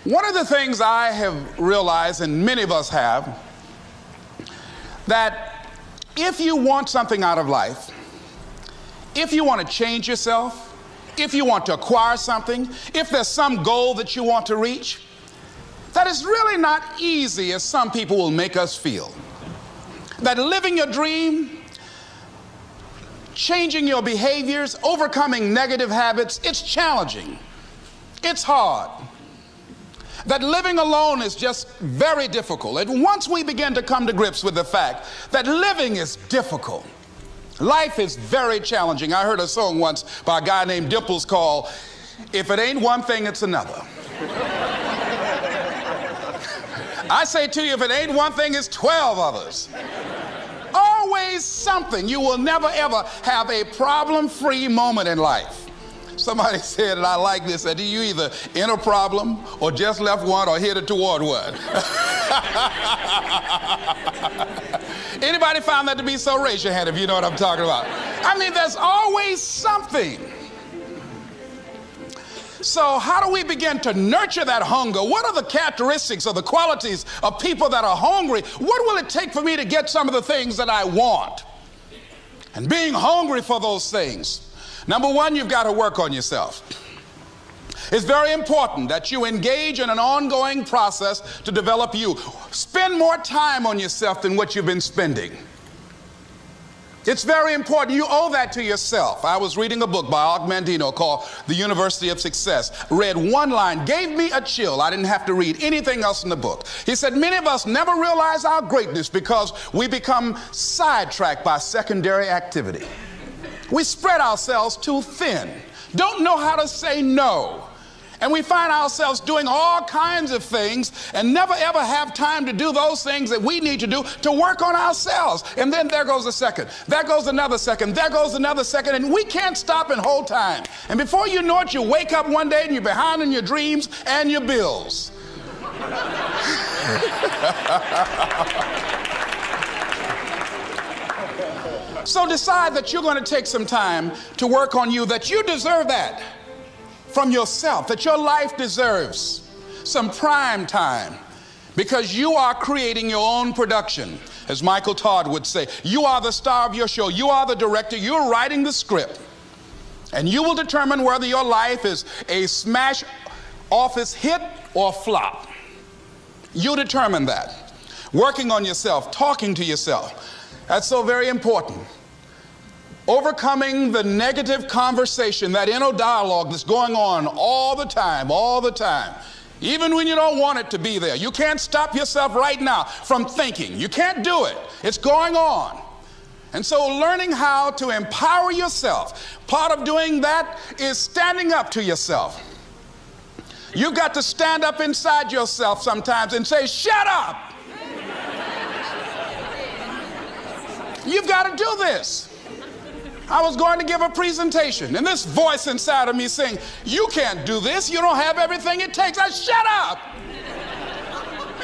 One of the things I have realized, and many of us have, that if you want something out of life, if you want to change yourself, if you want to acquire something, if there's some goal that you want to reach, that is really not easy as some people will make us feel. That living your dream, changing your behaviors, overcoming negative habits, it's challenging. It's hard. That living alone is just very difficult. And once we begin to come to grips with the fact that living is difficult, life is very challenging. I heard a song once by a guy named Dimples called, "If It Ain't One Thing, It's Another." I say to you, if it ain't one thing, it's 12 others. Always something. You will never ever have a problem-free moment in life. Somebody said, and I like this, that you either in a problem or just left one or headed toward one. Anybody found that to be so? Raise your hand if you know what I'm talking about. I mean, there's always something. So how do we begin to nurture that hunger? What are the characteristics or the qualities of people that are hungry? What will it take for me to get some of the things that I want? And being hungry for those things. Number one, you've got to work on yourself. It's very important that you engage in an ongoing process to develop you. Spend more time on yourself than what you've been spending. It's very important. You owe that to yourself. I was reading a book by Og Mandino called The University of Success. Read one line, gave me a chill. I didn't have to read anything else in the book. He said, many of us never realize our greatness because we become sidetracked by secondary activity. We spread ourselves too thin, don't know how to say no. And we find ourselves doing all kinds of things and never ever have time to do those things that we need to do to work on ourselves. And then there goes a second, there goes another second, there goes another second, and we can't stop and hold time. And before you know it, you wake up one day and you're behind on your dreams and your bills. So decide that you're going to take some time to work on you, that you deserve that from yourself, that your life deserves some prime time because you are creating your own production. As Michael Todd would say, you are the star of your show. You are the director. You're writing the script. And you will determine whether your life is a smash office hit or flop. You determine that. Working on yourself, talking to yourself. That's so very important. Overcoming the negative conversation, that inner dialogue that's going on all the time, even when you don't want it to be there. You can't stop yourself right now from thinking. You can't do it. It's going on. And so learning how to empower yourself, part of doing that is standing up to yourself. You've got to stand up inside yourself sometimes and say, shut up. You've got to do this. I was going to give a presentation, and this voice inside of me saying, you can't do this. You don't have everything it takes. I shut up.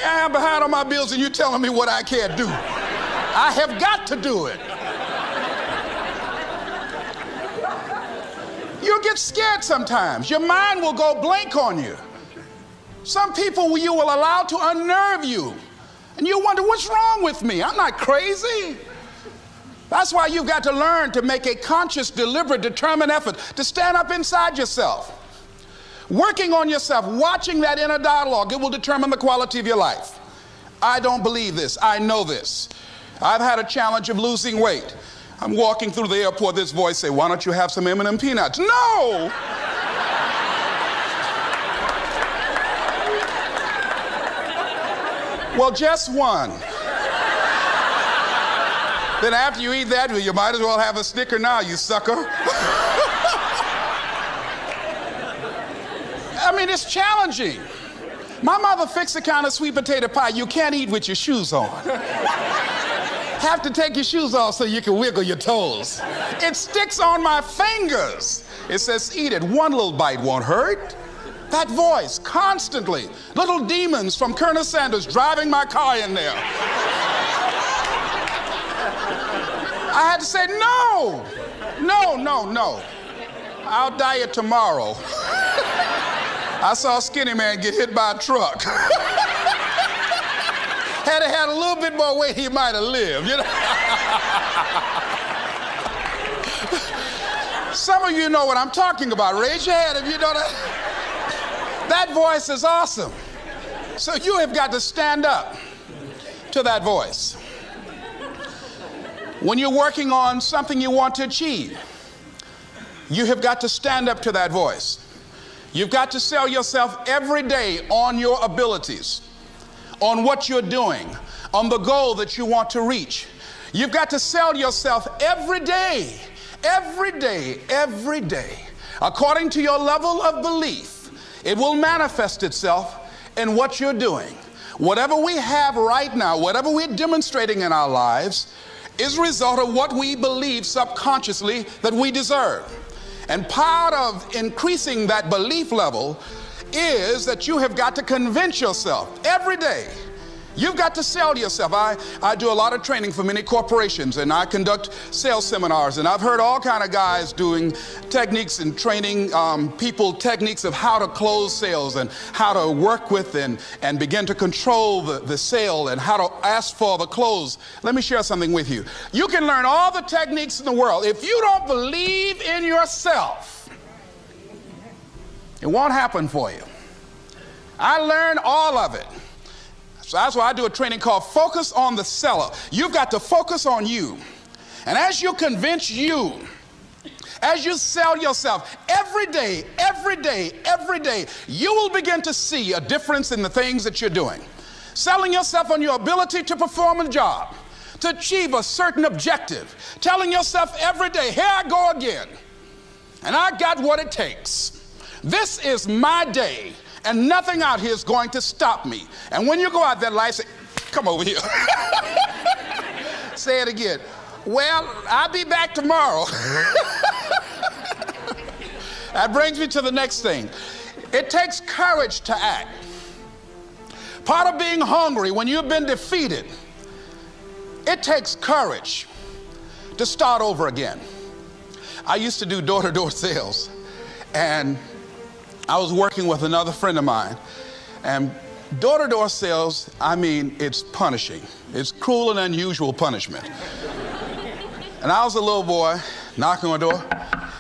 I'm behind on my bills, and you're telling me what I can't do. I have got to do it. You'll get scared sometimes. Your mind will go blank on you. Some people you will allow to unnerve you, and you wonder, what's wrong with me? I'm not crazy. That's why you've got to learn to make a conscious, deliberate, determined effort to stand up inside yourself. Working on yourself, watching that inner dialogue, it will determine the quality of your life. I don't believe this. I know this. I've had a challenge of losing weight. I'm walking through the airport, this voice say, why don't you have some M&M peanuts? No! Well, just one. Then after you eat that, you might as well have a Snicker now, you sucker. I mean, it's challenging. My mother fixed the kind of sweet potato pie you can't eat with your shoes on. Have to take your shoes off so you can wiggle your toes. It sticks on my fingers. It says, eat it. One little bite won't hurt. That voice, constantly. Little demons from Colonel Sanders driving my car in there. I had to say, no, no, no, no. I'll diet tomorrow. I saw a skinny man get hit by a truck. Had he had a little bit more weight, he might have lived, you know. Some of you know what I'm talking about. Raise your hand if you know that. That voice is awesome. So you have got to stand up to that voice. When you're working on something you want to achieve, you have got to stand up to that voice. You've got to sell yourself every day on your abilities, on what you're doing, on the goal that you want to reach. You've got to sell yourself every day, every day, every day. According to your level of belief, it will manifest itself in what you're doing. Whatever we have right now, whatever we're demonstrating in our lives, is a result of what we believe subconsciously that we deserve. And part of increasing that belief level is that you have got to convince yourself every day. You've got to sell yourself. I do a lot of training for many corporations, and I conduct sales seminars, and I've heard all kind of guys doing techniques and training people techniques of how to close sales and how to work with and begin to control the sale and how to ask for the close. Let me share something with you. You can learn all the techniques in the world. If you don't believe in yourself, it won't happen for you. I learned all of it. So that's why I do a training called Focus on the Seller. You've got to focus on you. And as you convince you, as you sell yourself every day, every day, every day, you will begin to see a difference in the things that you're doing. Selling yourself on your ability to perform a job, to achieve a certain objective. Telling yourself every day, here I go again. And I got what it takes. This is my day. And nothing out here is going to stop me. And when you go out there, life say, come over here. Say it again. Well, I'll be back tomorrow. That brings me to the next thing. It takes courage to act. Part of being hungry when you've been defeated, it takes courage to start over again. I used to do door-to-door sales, and I was working with another friend of mine, and door-to-door sales, I mean, it's punishing. It's cruel and unusual punishment. And I was a little boy knocking on the door.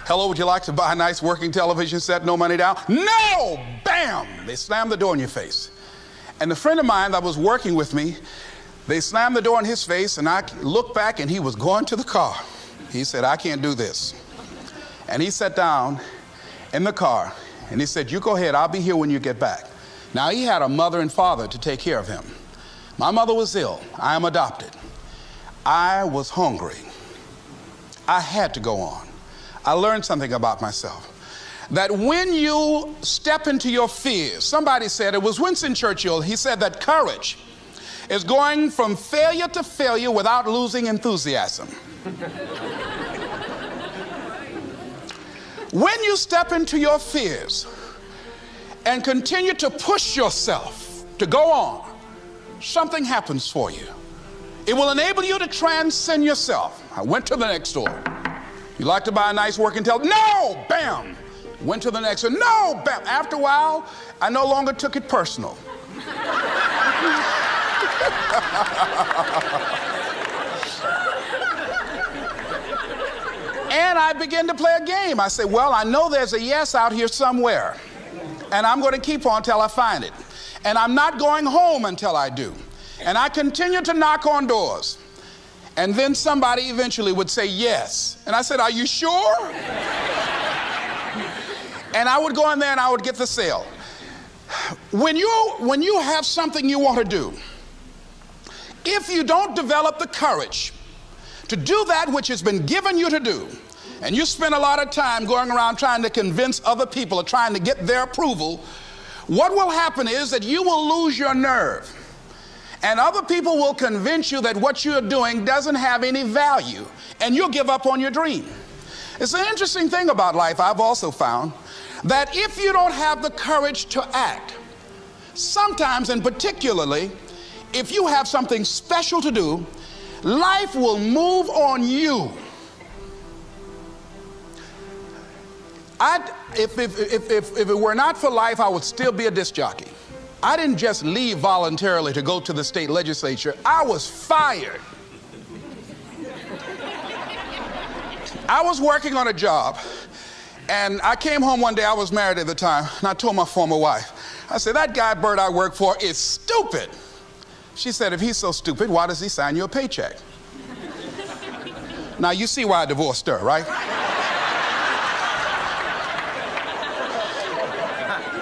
Hello, would you like to buy a nice working television set? No money down? No! Bam! They slammed the door in your face. And the friend of mine that was working with me, they slammed the door in his face, and I looked back, and he was going to the car. He said, I can't do this. And he sat down in the car, and he said, you go ahead, I'll be here when you get back. Now, he had a mother and father to take care of him. My mother was ill. I am adopted. I was hungry. I had to go on. I learned something about myself. That when you step into your fears, somebody said, it was Winston Churchill, he said that courage is going from failure to failure without losing enthusiasm. When you step into your fears and continue to push yourself to go on, something happens for you. It will enable you to transcend yourself. I went to the next door. You like to buy a nice working television? No! Bam! Went to the next one. No! Bam! After a while, I no longer took it personal. And I began to play a game. I said, well, I know there's a yes out here somewhere, and I'm going to keep on till I find it. And I'm not going home until I do. And I continued to knock on doors. And then somebody eventually would say yes. And I said, are you sure? And I would go in there and I would get the sale. When you have something you want to do, if you don't develop the courage to do that which has been given you to do, and you spend a lot of time going around trying to convince other people or trying to get their approval, what will happen is that you will lose your nerve. And other people will convince you that what you're doing doesn't have any value, and you'll give up on your dream. It's an interesting thing about life, I've also found, that if you don't have the courage to act, sometimes and particularly if you have something special to do, life will move on you. If it were not for life, I would still be a disc jockey. I didn't just leave voluntarily to go to the state legislature. I was fired. I was working on a job, and I came home one day. I was married at the time, and I told my former wife, I said, that guy Bert I work for is stupid. She said, if he's so stupid, why does he sign you a paycheck? Now, you see why I divorced her, right?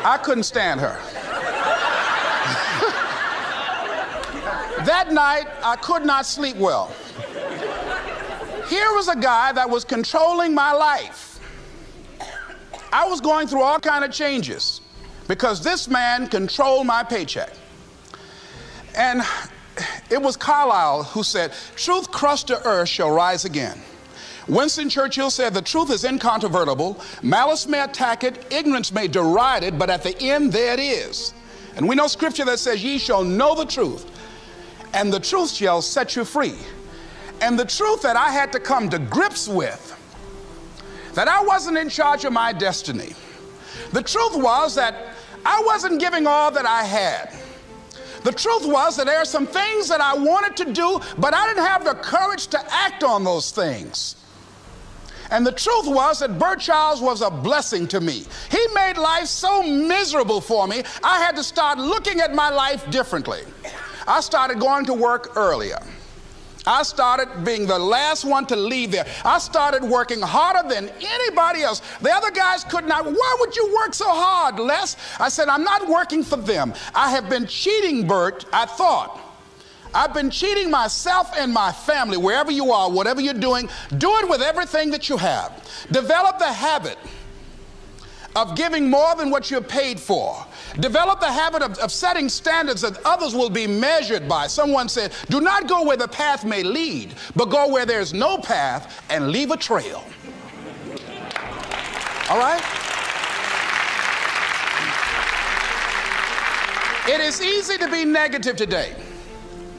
I couldn't stand her. That night, I could not sleep well. Here was a guy that was controlling my life. I was going through all kinds of changes because this man controlled my paycheck. And it was Carlyle who said, truth crushed to earth shall rise again. Winston Churchill said, the truth is incontrovertible. Malice may attack it, ignorance may deride it, but at the end there it is. And we know scripture that says, ye shall know the truth, and the truth shall set you free. And the truth that I had to come to grips with, that I wasn't in charge of my destiny. The truth was that I wasn't giving all that I had. The truth was that there are some things that I wanted to do, but I didn't have the courage to act on those things. And the truth was that Bert Childs was a blessing to me. He made life so miserable for me, I had to start looking at my life differently. I started going to work earlier. I started being the last one to leave there. I started working harder than anybody else. The other guys could not. Why would you work so hard, Les? I said, I'm not working for them. I have been cheating, Bert, I thought. I've been cheating myself and my family. Wherever you are, whatever you're doing, do it with everything that you have. Develop the habit of giving more than what you're paid for. Develop the habit of setting standards that others will be measured by. Someone said, do not go where the path may lead, but go where there's no path and leave a trail. All right? It is easy to be negative today.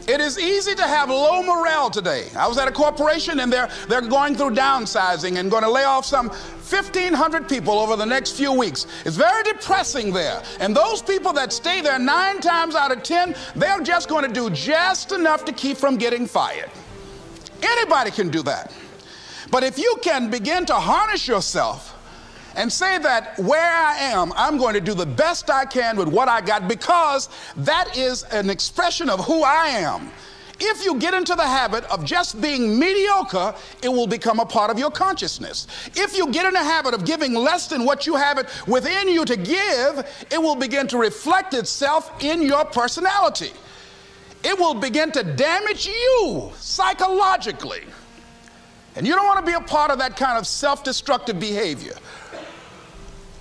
It is easy to have low morale today. I was at a corporation and they're going through downsizing and going to lay off some 1,500 people over the next few weeks. It's very depressing there. And those people that stay there 9 times out of 10, they're just going to do just enough to keep from getting fired. Anybody can do that. But if you can begin to harness yourself and say that where I am, I'm going to do the best I can with what I got, because that is an expression of who I am. If you get into the habit of just being mediocre, it will become a part of your consciousness. If you get in the habit of giving less than what you have it within you to give, it will begin to reflect itself in your personality. It will begin to damage you psychologically. And you don't want to be a part of that kind of self-destructive behavior.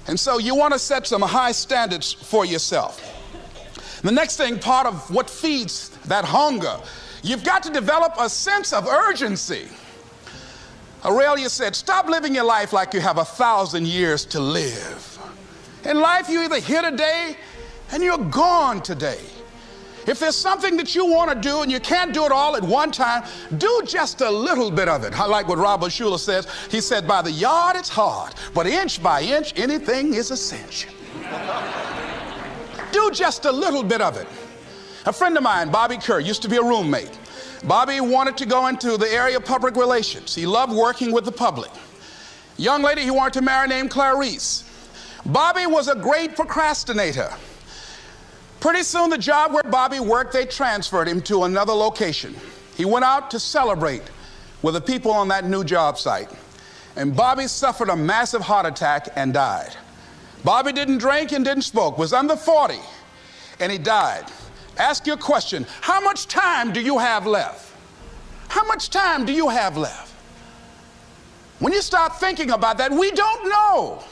And so you want to set some high standards for yourself. The next thing, part of what feeds that hunger, you've got to develop a sense of urgency. Aurelia said, stop living your life like you have 1,000 years to live. In life, you're either here today and you're gone today. If there's something that you want to do and you can't do it all at one time, do just a little bit of it. I like what Robert Schuller says. He said, by the yard it's hard, but inch by inch, anything is a cinch. Do just a little bit of it. A friend of mine, Bobby Kerr, used to be a roommate. Bobby wanted to go into the area of public relations. He loved working with the public. Young lady he wanted to marry named Clarice. Bobby was a great procrastinator. Pretty soon the job where Bobby worked, they transferred him to another location. He went out to celebrate with the people on that new job site. And Bobby suffered a massive heart attack and died. Bobby didn't drink and didn't smoke, was under 40, and he died. Ask your question, how much time do you have left? How much time do you have left? When you start thinking about that, we don't know.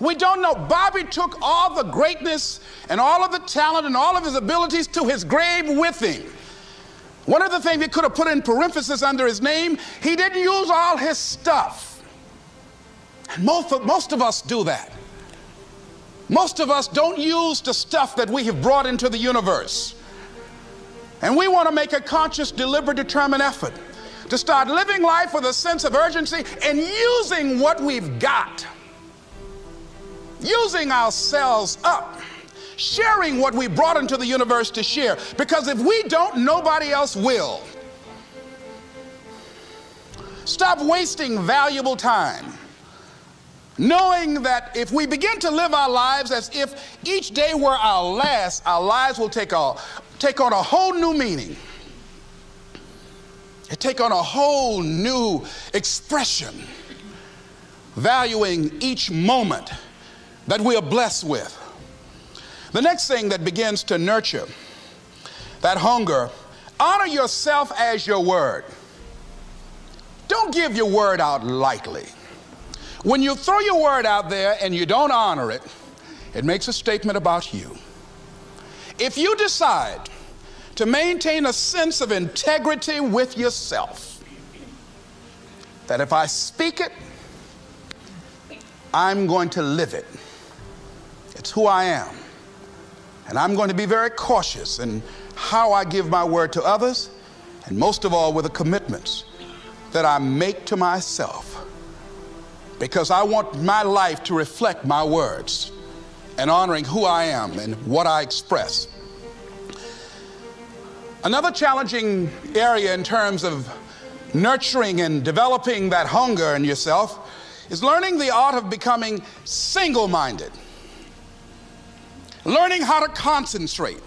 We don't know. Bobby took all the greatness and all of the talent and all of his abilities to his grave with him. One of the things he could have put in parentheses under his name, he didn't use all his stuff. And most of us do that. Most of us don't use the stuff that we have brought into the universe. And we want to make a conscious, deliberate, determined effort to start living life with a sense of urgency and using what we've got. using ourselves up, sharing what we brought into the universe to share. Because if we don't, nobody else will. Stop wasting valuable time, knowing that if we begin to live our lives as if each day were our last, our lives will take on a whole new meaning. It take on a whole new expression, valuing each moment that we are blessed with. The next thing that begins to nurture that hunger, honor yourself as your word. Don't give your word out lightly. When you throw your word out there and you don't honor it, it makes a statement about you. If you decide to maintain a sense of integrity with yourself, that if I speak it, I'm going to live it. It's who I am. And I'm going to be very cautious in how I give my word to others, and most of all with the commitments that I make to myself, because I want my life to reflect my words and honoring who I am and what I express. Another challenging area in terms of nurturing and developing that hunger in yourself is learning the art of becoming single-minded, learning how to concentrate,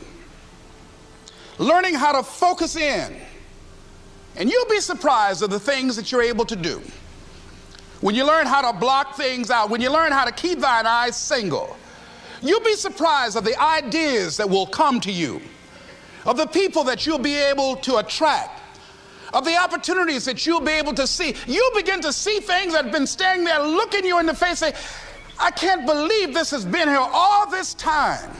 learning how to focus in. And you'll be surprised at the things that you're able to do when you learn how to block things out, when you learn how to keep thine eyes single. You'll be surprised at the ideas that will come to you, of the people that you'll be able to attract, of the opportunities that you'll be able to see. You'll begin to see things that have been standing there looking you in the face, saying, I can't believe this has been here all this time.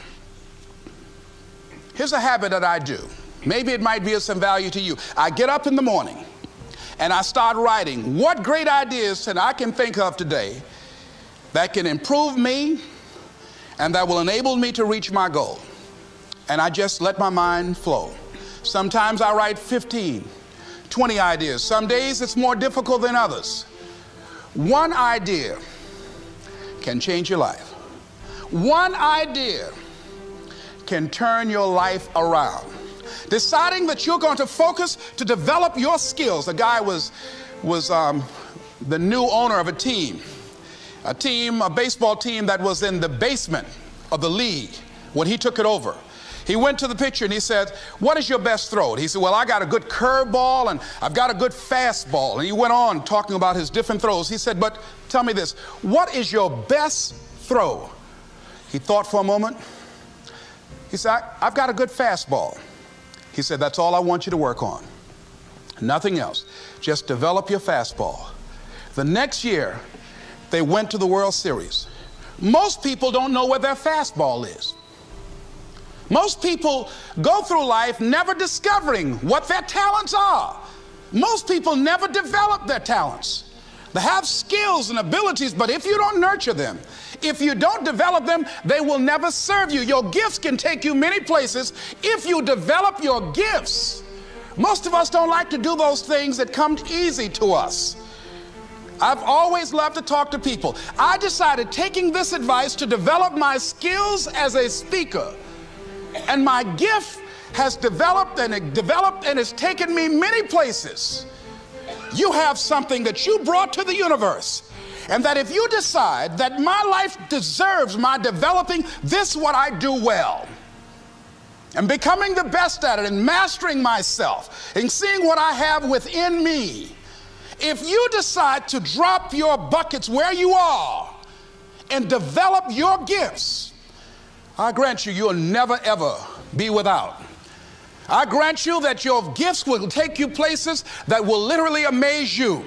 Here's a habit that I do. Maybe it might be of some value to you. I get up in the morning and I start writing what great ideas that I can think of today that can improve me and that will enable me to reach my goal. And I just let my mind flow. Sometimes I write 15, 20 ideas. Some days it's more difficult than others. One idea can change your life. One idea can turn your life around. Deciding that you're going to focus to develop your skills. The guy was the new owner of a baseball team that was in the basement of the league when he took it over. He went to the pitcher and he said, what is your best throw? And he said, well, I got a good curveball and I've got a good fastball. And he went on talking about his different throws. He said, but tell me this, what is your best throw? He thought for a moment. He said, I've got a good fastball. He said, that's all I want you to work on. Nothing else. Just develop your fastball. The next year, they went to the World Series. Most people don't know where their fastball is. Most people go through life never discovering what their talents are. Most people never develop their talents. They have skills and abilities, but if you don't nurture them, if you don't develop them, they will never serve you. Your gifts can take you many places if you develop your gifts. Most of us don't like to do those things that come easy to us. I've always loved to talk to people. I decided, taking this advice, to develop my skills as a speaker. And my gift has developed and it's taken me many places. You have something that you brought to the universe, and that if you decide that my life deserves my developing this, what I do well, and becoming the best at it, and mastering myself, and seeing what I have within me, if you decide to drop your buckets where you are and develop your gifts, I grant you, you'll never ever be without. I grant you that your gifts will take you places that will literally amaze you.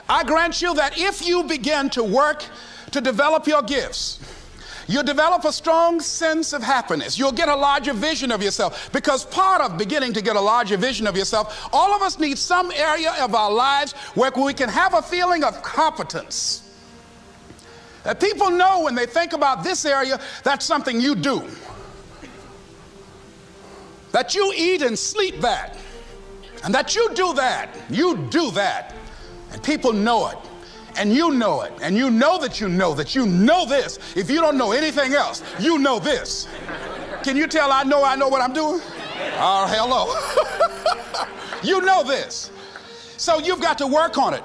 I grant you that if you begin to work to develop your gifts, you'll develop a strong sense of happiness. You'll get a larger vision of yourself, because part of beginning to get a larger vision of yourself, all of us need some area of our lives where we can have a feeling of competence. That people know when they think about this area, that's something you do. That you eat and sleep that. And that you do that. You do that. And people know it. And you know it. And you know that you know that you know this. If you don't know anything else, you know this. Can you tell I know what I'm doing? Oh, hello. You know this. So you've got to work on it.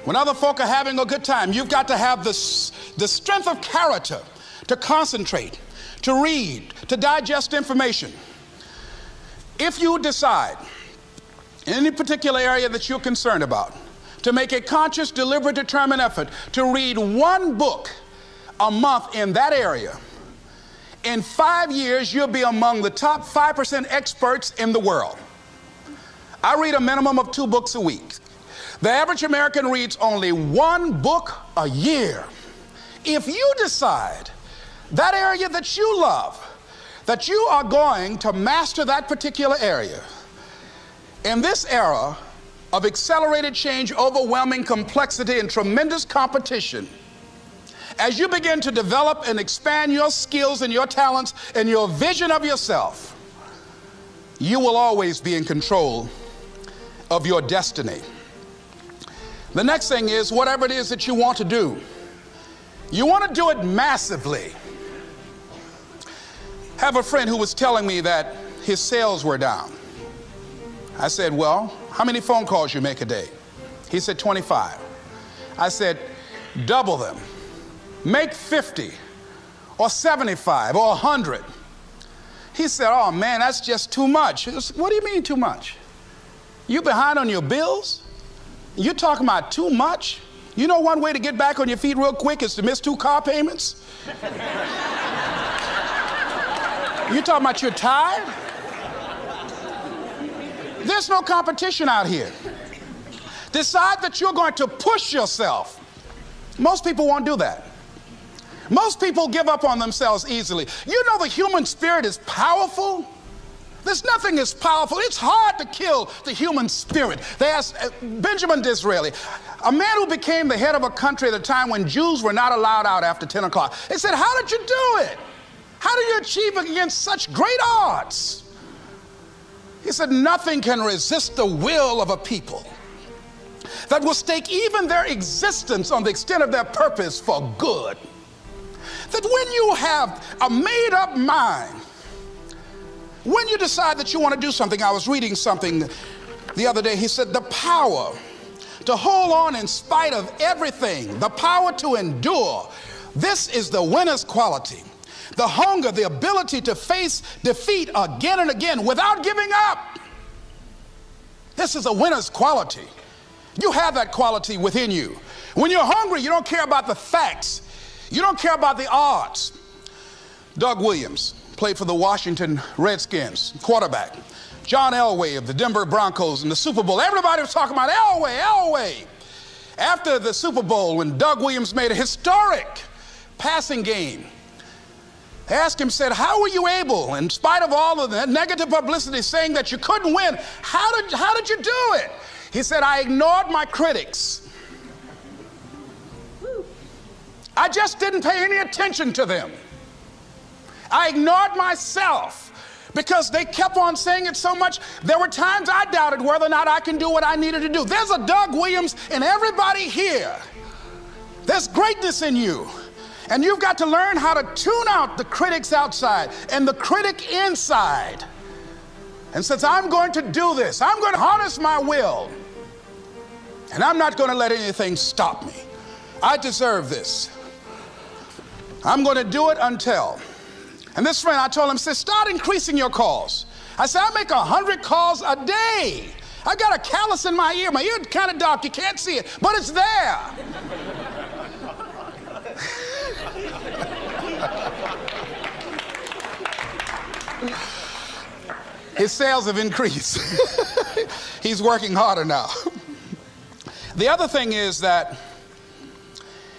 When other folk are having a good time, you've got to have the strength of character to concentrate, to read, to digest information. If you decide in any particular area that you're concerned about, to make a conscious, deliberate, determined effort to read one book a month in that area, in 5 years, you'll be among the top 5% experts in the world. I read a minimum of 2 books a week. The average American reads only 1 book a year. If you decide that area that you love, that you are going to master that particular area, in this era of accelerated change, overwhelming complexity, and tremendous competition, as you begin to develop and expand your skills and your talents and your vision of yourself, you will always be in control of your destiny. The next thing is, whatever it is that you want to do, you want to do it massively. I have a friend who was telling me that his sales were down. I said, well, how many phone calls you make a day? He said, 25. I said, double them. Make 50 or 75 or 100. He said, oh man, that's just too much. I said, what do you mean too much? You behind on your bills? You talking about too much? You know one way to get back on your feet real quick is to miss 2 car payments? You talking about you're tired? There's no competition out here. Decide that you're going to push yourself. Most people won't do that. Most people give up on themselves easily. You know the human spirit is powerful. There's nothing as powerful. It's hard to kill the human spirit. They asked Benjamin Disraeli, a man who became the head of a country at a time when Jews were not allowed out after 10 o'clock. They said, how did you do it? How did you achieve it against such great odds? He said, nothing can resist the will of a people that will stake even their existence on the extent of their purpose for good. That when you have a made-up mind, when you decide that you want to do something, I was reading something the other day, he said the power to hold on in spite of everything, the power to endure, this is the winner's quality. The hunger, the ability to face defeat again and again without giving up. This is a winner's quality. You have that quality within you. When you're hungry, you don't care about the facts. You don't care about the odds. Doug Williams played for the Washington Redskins, quarterback. John Elway of the Denver Broncos in the Super Bowl. Everybody was talking about Elway. After the Super Bowl, when Doug Williams made a historic passing game, they asked him, said, how were you able, in spite of all of the negative publicity saying that you couldn't win, how did you do it? He said, I ignored my critics. I just didn't pay any attention to them. I ignored myself because they kept on saying it so much. There were times I doubted whether or not I can do what I needed to do. There's a Doug Williams in everybody here. There's greatness in you. And you've got to learn how to tune out the critics outside and the critic inside. And says, I'm going to do this. I'm going to harness my will. And I'm not going to let anything stop me. I deserve this. I'm going to do it until. And this friend, I told him, said, start increasing your calls. I said, I make 100 calls a day. I got a callus in my ear. My ear is kind of dark. You can't see it, but it's there. His sales have increased. He's working harder now. The other thing is that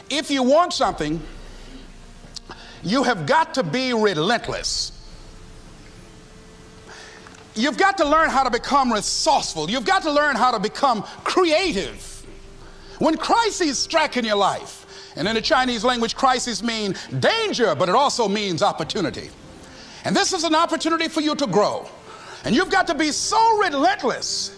if you want something, you have got to be relentless. You've got to learn how to become resourceful. You've got to learn how to become creative. When crises strike in your life, and in the Chinese language, crises mean danger, but it also means opportunity. And this is an opportunity for you to grow. And you've got to be so relentless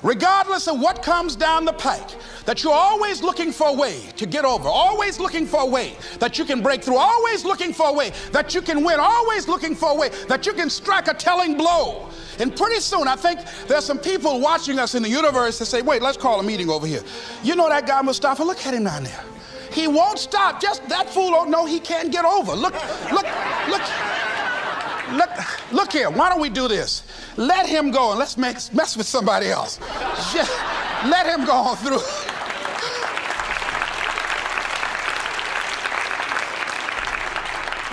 regardless of what comes down the pike, that you're always looking for a way to get over, always looking for a way that you can break through, always looking for a way that you can win, always looking for a way that you can strike a telling blow. And pretty soon, I think there's some people watching us in the universe that say, wait, let's call a meeting over here. You know that guy Mustafa? Look at him down there. He won't stop. Just that fool don't know he can't get over. Look here. Why don't we do this? Let him go and let's mess with somebody else. Just let him go on through.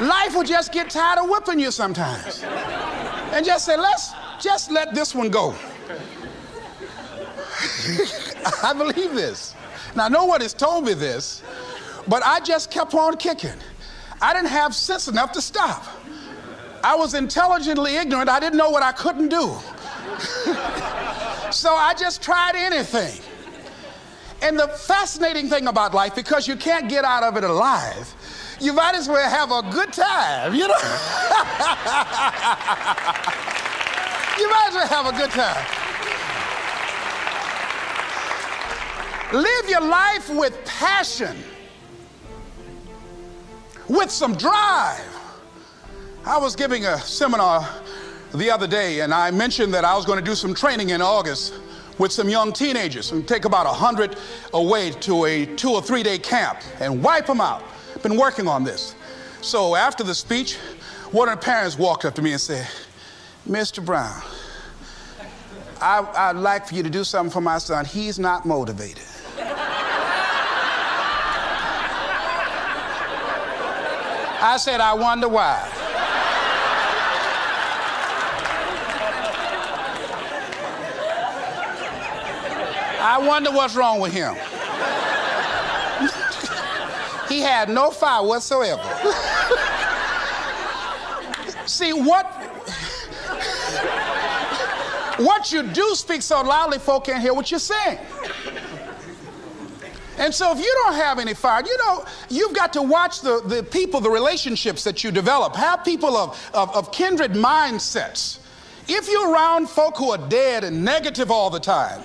Life will just get tired of whipping you sometimes. And just say, just let this one go. I believe this. Now, no one has told me this, but I just kept on kicking. I didn't have sense enough to stop. I was intelligently ignorant. I didn't know what I couldn't do. So I just tried anything. And the fascinating thing about life, because you can't get out of it alive, you might as well have a good time, you know? You might as well have a good time. Live your life with passion, with some drive. I was giving a seminar the other day, and I mentioned that I was going to do some training in August with some young teenagers and take about 100 away to a 2 or 3 day camp and wipe them out. Been working on this. So after the speech, one of the parents walked up to me and said, Mr. Brown, I'd like for you to do something for my son. He's not motivated. I said, I wonder why. I wonder what's wrong with him. He had no fire whatsoever. See, what you do speak so loudly, folk can't hear what you're saying. And so if you don't have any fire, you know, you've got to watch the people, the relationships that you develop. Have people of kindred mindsets. If you're around folk who are dead and negative all the time,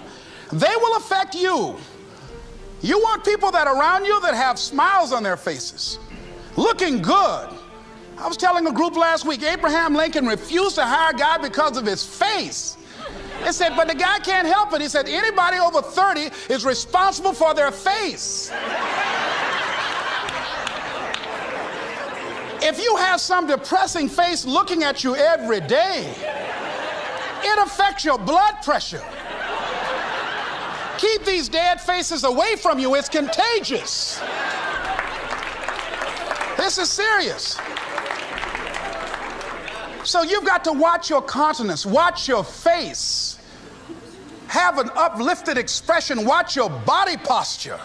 they will affect you. You want people that are around you that have smiles on their faces, looking good. I was telling a group last week, Abraham Lincoln refused to hire a guy because of his face. They said, but the guy can't help it. He said, anybody over 30 is responsible for their face. If you have some depressing face looking at you every day, it affects your blood pressure. Keep these dead faces away from you. It's contagious. This is serious. So you've got to watch your countenance, watch your face, have an uplifted expression, watch your body posture.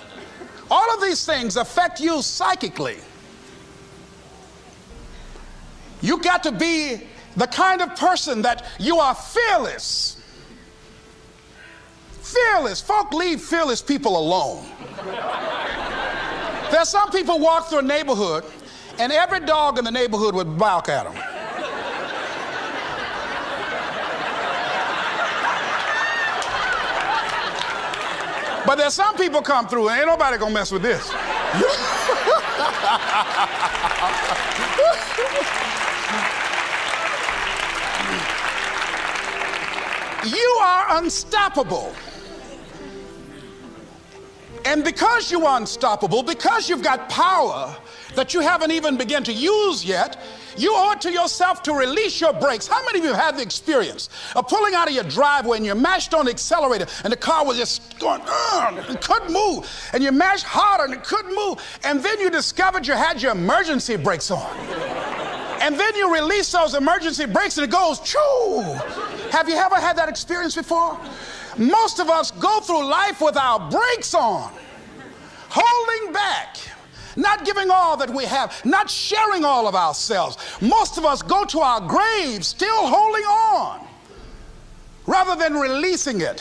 All of these things affect you psychically. You've got to be the kind of person that you are fearless. Fearless. Folk leave fearless people alone. There's some people walk through a neighborhood and every dog in the neighborhood would bark at them. But there's some people come through and ain't nobody gonna mess with this. You are unstoppable. And because you are unstoppable, because you've got power that you haven't even begun to use yet, you owe it to yourself to release your brakes. How many of you have the experience of pulling out of your driveway and you mashed on the accelerator and the car was just going, it couldn't move, and you mashed harder and it couldn't move, and then you discovered you had your emergency brakes on. And then you release those emergency brakes and it goes, choo! Have you ever had that experience before? Most of us go through life with our brakes on, holding back, not giving all that we have, not sharing all of ourselves. Most of us go to our graves still holding on rather than releasing it.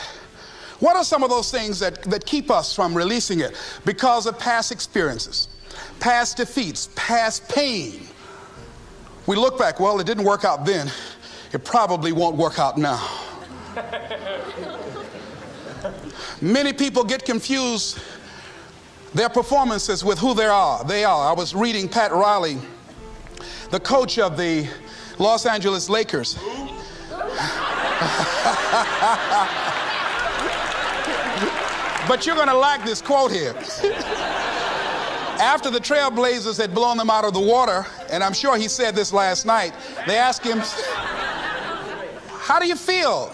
What are some of those things that keep us from releasing it? Because of past experiences, past defeats, past pain. We look back, well, it didn't work out then. It probably won't work out now. Many people get confused their performances with who they are. I was reading Pat Riley, the coach of the Los Angeles Lakers. But you're going to like this quote here. After the Trailblazers had blown them out of the water, and I'm sure he said this last night, they asked him, "How do you feel?"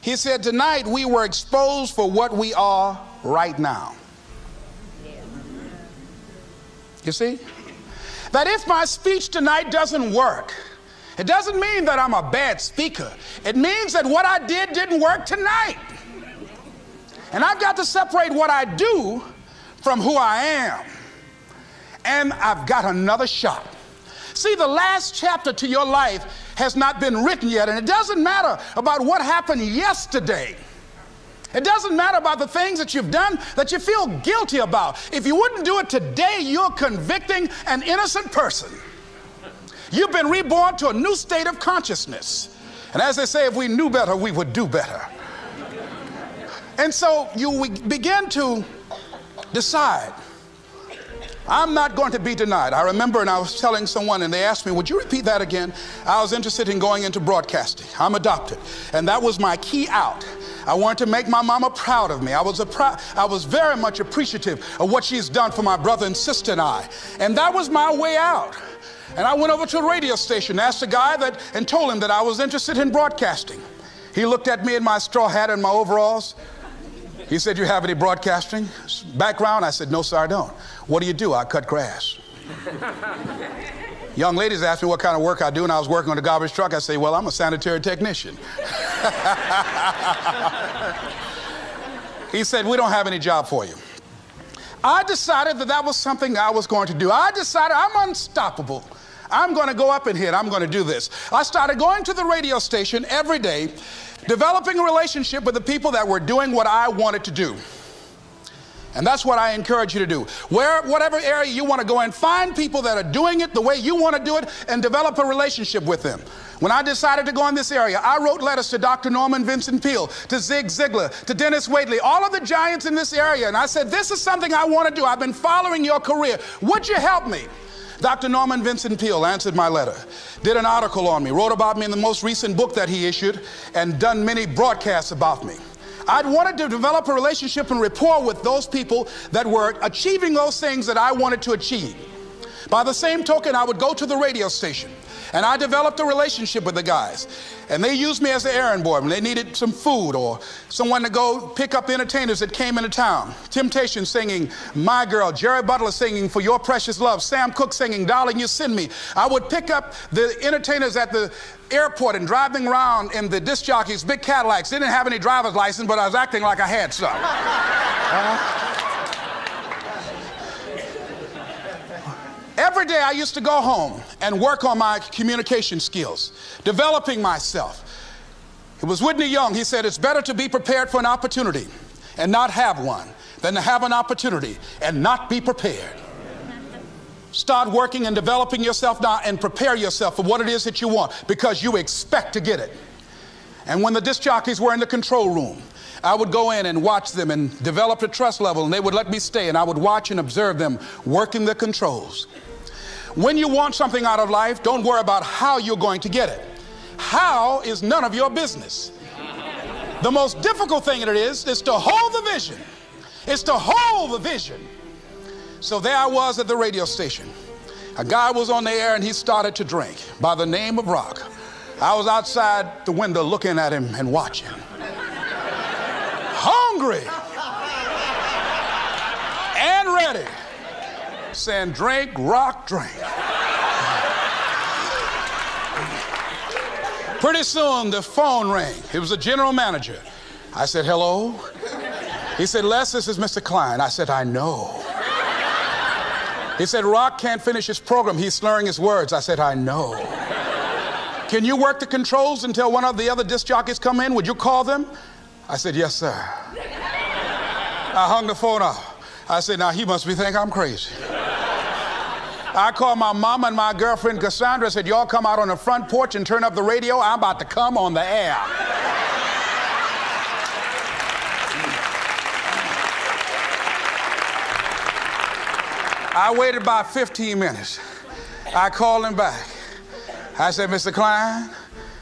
He said, "Tonight we were exposed for what we are right now." You see? That if my speech tonight doesn't work, it doesn't mean that I'm a bad speaker. It means that what I didn't work tonight. And I've got to separate what I do from who I am. And I've got another shot. See, the last chapter to your life has not been written yet, and it doesn't matter about what happened yesterday. It doesn't matter about the things that you've done that you feel guilty about. If you wouldn't do it today, you're convicting an innocent person. You've been reborn to a new state of consciousness. And as they say, if we knew better, we would do better. And so you begin to decide, I'm not going to be denied. I remember, and I was telling someone, and they asked me, would you repeat that again? I was interested in going into broadcasting. I'm adopted. And that was my key out. I wanted to make my mama proud of me. I was very much appreciative of what she's done for my brother and sister and I. And that was my way out. And I went over to a radio station, asked a guy and told him that I was interested in broadcasting. He looked at me in my straw hat and my overalls. He said, "You have any broadcasting background?" I said, "No, sir, I don't." "What do you do?" "I cut grass." Young ladies asked me what kind of work I do, and I was working on a garbage truck. I say, "Well, I'm a sanitary technician." He said, "We don't have any job for you." I decided that was something I was going to do. I decided I'm unstoppable. I'm going to go up in here and I'm going to do this. I started going to the radio station every day, developing a relationship with the people that were doing what I wanted to do. And that's what I encourage you to do. Whatever area you want to go in, find people that are doing it the way you want to do it and develop a relationship with them. When I decided to go in this area, I wrote letters to Dr. Norman Vincent Peale, to Zig Ziglar, to Dennis Waitley, all of the giants in this area. And I said, this is something I want to do. I've been following your career. Would you help me? Dr. Norman Vincent Peale answered my letter, did an article on me, wrote about me in the most recent book that he issued, and done many broadcasts about me. I'd wanted to develop a relationship and rapport with those people that were achieving those things that I wanted to achieve. By the same token, I would go to the radio station, and I developed a relationship with the guys. And they used me as an errand boy when they needed some food or someone to go pick up entertainers that came into town. Temptation singing My Girl, Jerry Butler singing For Your Precious Love, Sam Cooke singing Darling You Send Me. I would pick up the entertainers at the airport and drive them around in the disc jockeys, big Cadillacs. They didn't have any driver's license, but I was acting like I had some. Every day I used to go home and work on my communication skills, developing myself. It was Whitney Young. He said, it's better to be prepared for an opportunity and not have one than to have an opportunity and not be prepared. Start working and developing yourself now and prepare yourself for what it is that you want, because you expect to get it. And when the disc jockeys were in the control room, I would go in and watch them and develop a trust level, and they would let me stay, and I would watch and observe them working the controls. When you want something out of life, don't worry about how you're going to get it. How is none of your business. The most difficult thing it is to hold the vision. It's to hold the vision. So there I was at the radio station. A guy was on the air and he started to drink by the name of Rock. I was outside the window looking at him and watching. Hungry and ready. Saying, drink, rock, drink. Pretty soon the phone rang. It was the general manager. I said, hello? He said, Les, this is Mr. Klein. I said, I know. He said, Rock can't finish his program. He's slurring his words. I said, I know. Can you work the controls until one of the other disc jockeys come in? Would you call them? I said, yes, sir. I hung the phone up. I said, now he must be thinking I'm crazy. I called my mama and my girlfriend Cassandra. I said, y'all come out on the front porch and turn up the radio. I'm about to come on the air. I waited about 15 minutes. I called him back. I said, Mr. Klein,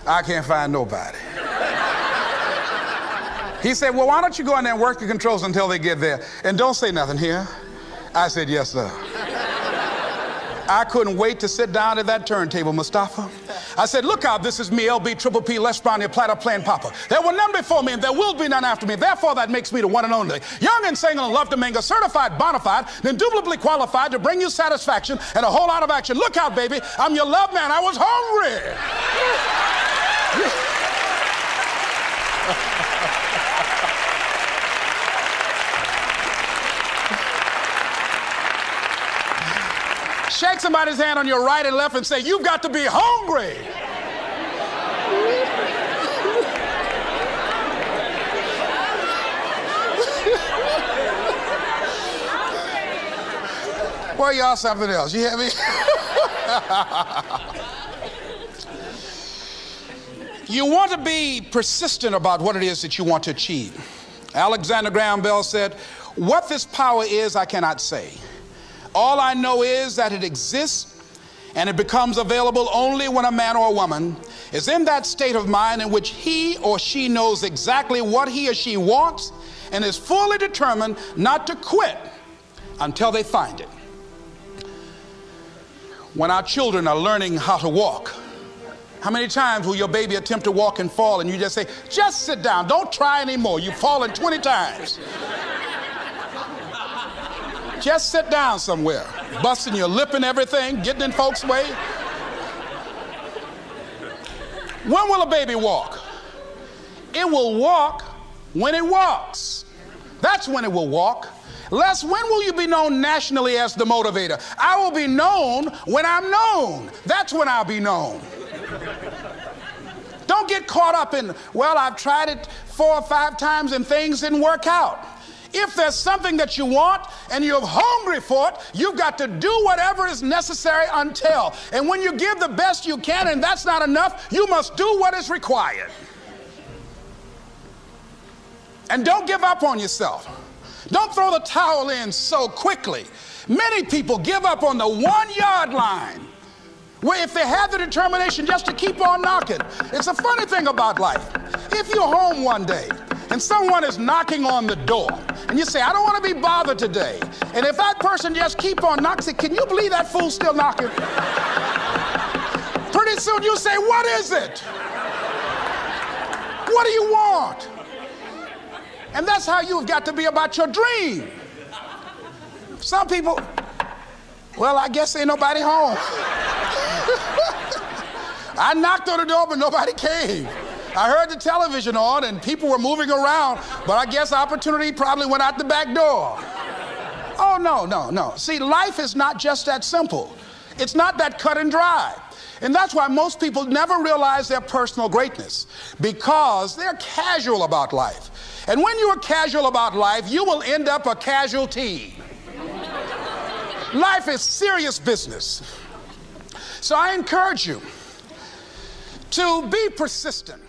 I can't find nobody. He said, well, why don't you go in there and work the controls until they get there? And don't say nothing here. I said, yes, sir. I couldn't wait to sit down at that turntable, Mustafa. I said, look out, this is me, LB, Triple P, Les Brown, your platter playing Papa. There were none before me, and there will be none after me. Therefore, that makes me the one and only. Young and single and love to mingle, certified, bona fide, indubitably qualified to bring you satisfaction and a whole lot of action. Look out, baby, I'm your love man. I was hungry. Shake somebody's hand on your right and left and say, you've got to be hungry. Well, y'all something else. You hear me? You want to be persistent about what it is that you want to achieve. Alexander Graham Bell said, what this power is, I cannot say. All I know is that it exists, and it becomes available only when a man or a woman is in that state of mind in which he or she knows exactly what he or she wants and is fully determined not to quit until they find it. When our children are learning how to walk, how many times will your baby attempt to walk and fall and you just say, just sit down, don't try anymore, you've fallen 20 times. Just sit down somewhere, busting your lip and everything, getting in folks' way. When will a baby walk? It will walk when it walks. That's when it will walk. Les, when will you be known nationally as the motivator? I will be known when I'm known. That's when I'll be known. Don't get caught up in, well, I've tried it 4 or 5 times and things didn't work out. If there's something that you want and you're hungry for it, you've got to do whatever is necessary until. And when you give the best you can and that's not enough, you must do what is required. And don't give up on yourself. Don't throw the towel in so quickly. Many people give up on the 1-yard line, where if they have the determination just to keep on knocking. It's a funny thing about life. If you're home one day and someone is knocking on the door and you say, I don't want to be bothered today. And if that person just keep on knocking, say, can you believe that fool's still knocking? Pretty soon you say, what is it? What do you want? And that's how you've got to be about your dream. Some people, well, I guess ain't nobody home. I knocked on the door, but nobody came. I heard the television on and people were moving around, but I guess opportunity probably went out the back door. Oh, no. See, life is not just that simple. It's not that cut and dry. And that's why most people never realize their personal greatness, because they're casual about life. And when you're casual about life, you will end up a casualty. Life is serious business. So I encourage you to be persistent.